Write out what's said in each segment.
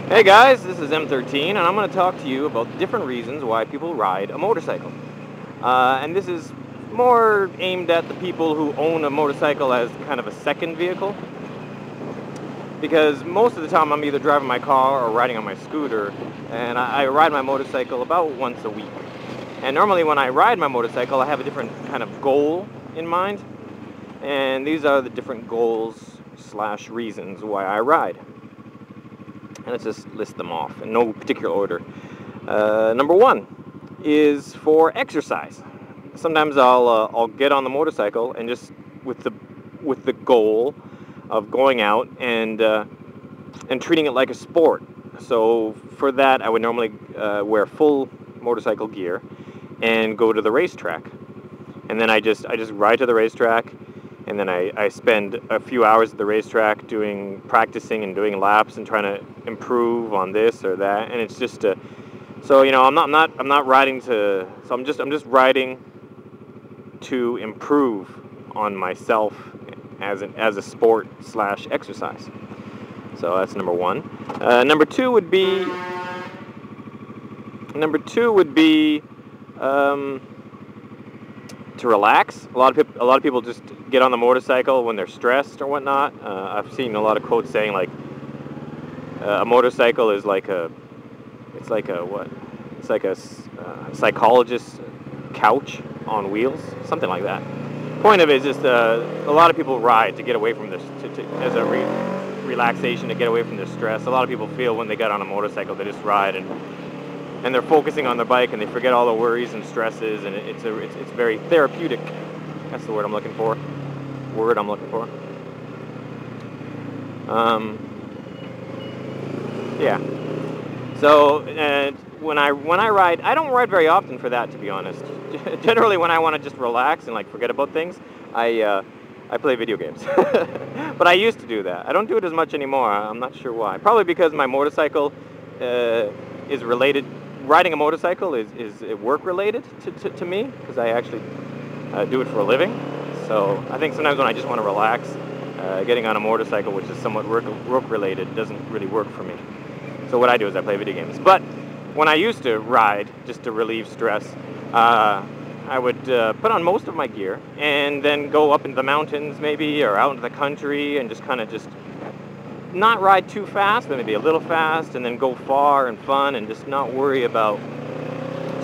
Hey guys, this is M13, and I'm going to talk to you about different reasons why people ride a motorcycle. And this is more aimed at the people who own a motorcycle as kind of a second vehicle. Because most of the time I'm either driving my car or riding on my scooter, and I ride my motorcycle about once a week. And normally when I ride my motorcycle, I have a different kind of goal in mind. And these are the different goals / reasons why I ride. And let's just list them off in no particular order. Number one is for exercise. Sometimes I'll get on the motorcycle and just with the goal of going out and treating it like a sport. So for that, I would normally wear full motorcycle gear and go to the racetrack. And then I just ride to the racetrack. And then I spend a few hours at the racetrack practicing and doing laps and trying to improve on this or that. And it's just so I'm not riding to. So I'm just riding to improve on myself as a sport / exercise. So that's number one. Number two would be. To relax. A lot of people just get on the motorcycle when they're stressed or whatnot. I've seen a lot of quotes saying like a motorcycle is like a psychologist's couch on wheels, something like that. Point of it is just a lot of people ride to get away from this as a relaxation, to get away from their stress. A lot of people feel when they get on a motorcycle they just ride and they're focusing on their bike and they forget all the worries and stresses, and it's very therapeutic. That's the word I'm looking for. Yeah. So when I ride, I don't ride very often for that, to be honest. Generally, when I want to just relax and like forget about things, I play video games. But I used to do that. I don't do it as much anymore. I'm not sure why. Probably because my motorcycle is related. Riding a motorcycle is work related to me, because I actually do it for a living. So I think sometimes when I just want to relax, getting on a motorcycle, which is somewhat work related, doesn't really work for me. So what I do is I play video games. But when I used to ride just to relieve stress, I would put on most of my gear and then go up into the mountains maybe, or out into the country, and just not ride too fast, but maybe a little fast, and then go far and fun, and just not worry about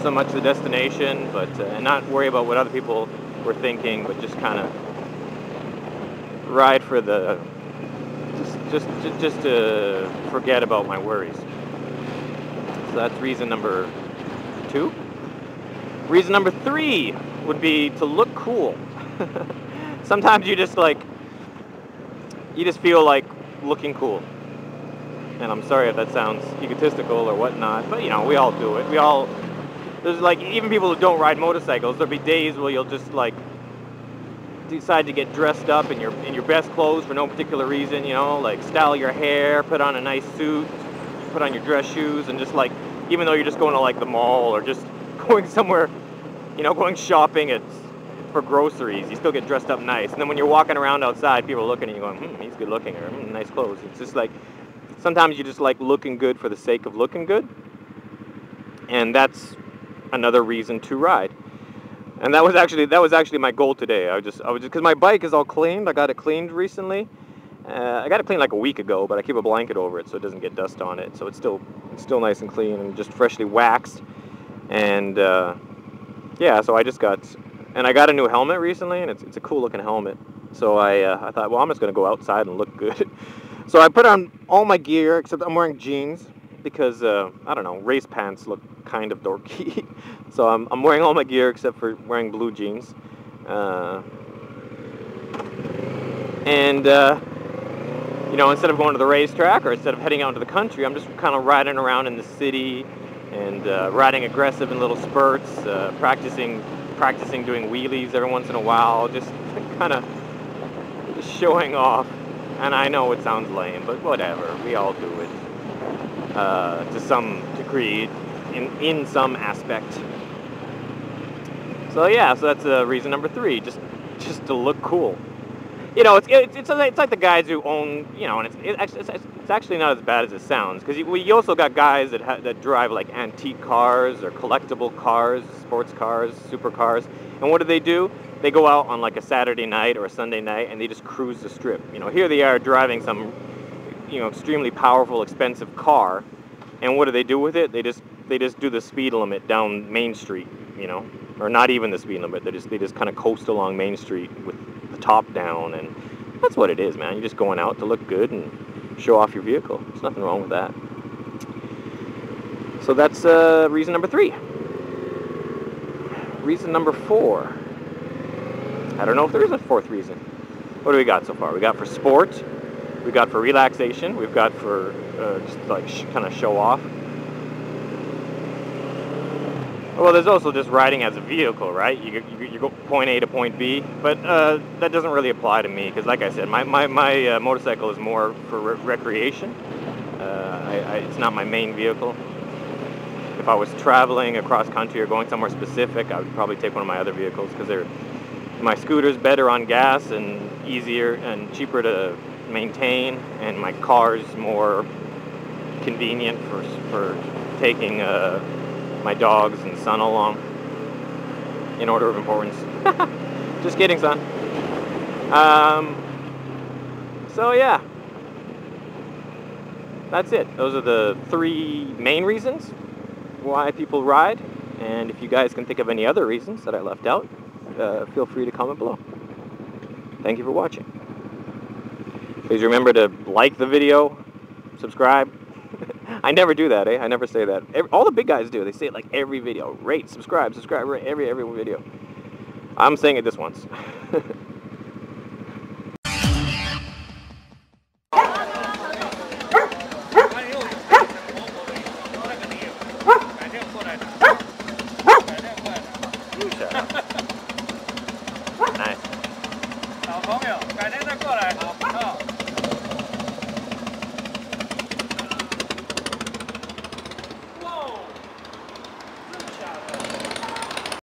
so much the destination, but and not worry about what other people were thinking, but just kind of ride for the just to forget about my worries. So that's reason number two. Reason number three would be to look cool. Sometimes you just feel like looking cool. And I'm sorry if that sounds egotistical or whatnot, but we all do it. There's even people who don't ride motorcycles, there'll be days where you'll just decide to get dressed up in your best clothes for no particular reason, style your hair, put on a nice suit, put on your dress shoes, and just even though you're just going to the mall or just going somewhere, going shopping for groceries, you still get dressed up nice. And then when you're walking around outside, people are looking at you going, he's good looking, or nice clothes. It's just sometimes you just like looking good for the sake of looking good. And that's another reason to ride. And that was actually my goal today. I was just because my bike is all cleaned. I got it cleaned recently. I got it cleaned a week ago, but I keep a blanket over it so it doesn't get dust on it. So it's still nice and clean and just freshly waxed. And yeah, so I got a new helmet recently, and it's a cool looking helmet. So I thought, well, I'm just gonna go outside and look good. So I put on all my gear except I'm wearing jeans because I don't know, race pants look kind of dorky. So I'm wearing all my gear except for wearing blue jeans. Instead of going to the racetrack or instead of heading out into the country, I'm just kind of riding around in the city and riding aggressive in little spurts, practicing doing wheelies every once in a while, just kind of showing off. And I know it sounds lame, but whatever, we all do it to some degree, in some aspect. So yeah, so that's reason number three, just to look cool. You know, it's like the guys who own, you know, and it's actually not as bad as it sounds, because we also got guys that drive like antique cars or collectible cars, sports cars, supercars, and what do? They go out on like a Saturday night or a Sunday night and they just cruise the strip. You know, here they are driving some, you know, extremely powerful, expensive car, and what do they do with it? They just do the speed limit down Main Street, you know, or not even the speed limit. They just kind of coast along Main Street with the top down, and that's what it is, man. You're just going out to look good and show off your vehicle. There's nothing wrong with that. So that's reason number 3. Reason number 4. I don't know if there is a 4th reason. What do we got so far? We got for sport, we got for relaxation, we've got for just like kind of show off. Well, there's also just riding as a vehicle, right? You go point A to point B, but that doesn't really apply to me, because like I said, my motorcycle is more for recreation. It's not my main vehicle. If I was traveling across country or going somewhere specific, I would probably take one of my other vehicles, because my scooter's better on gas and easier and cheaper to maintain, and my car's more convenient for taking my dogs and son along, in order of importance. Just kidding, son. So yeah, that's it. Those are the 3 main reasons why people ride, and if you guys can think of any other reasons that I left out, feel free to comment below. Thank you for watching. Please remember to like the video, subscribe. I never do that, eh? I never say that. All the big guys do. They say it like every video. Rate, subscribe, rate every video. I'm saying it this once. Nice. 小朋友，改天再过来。好。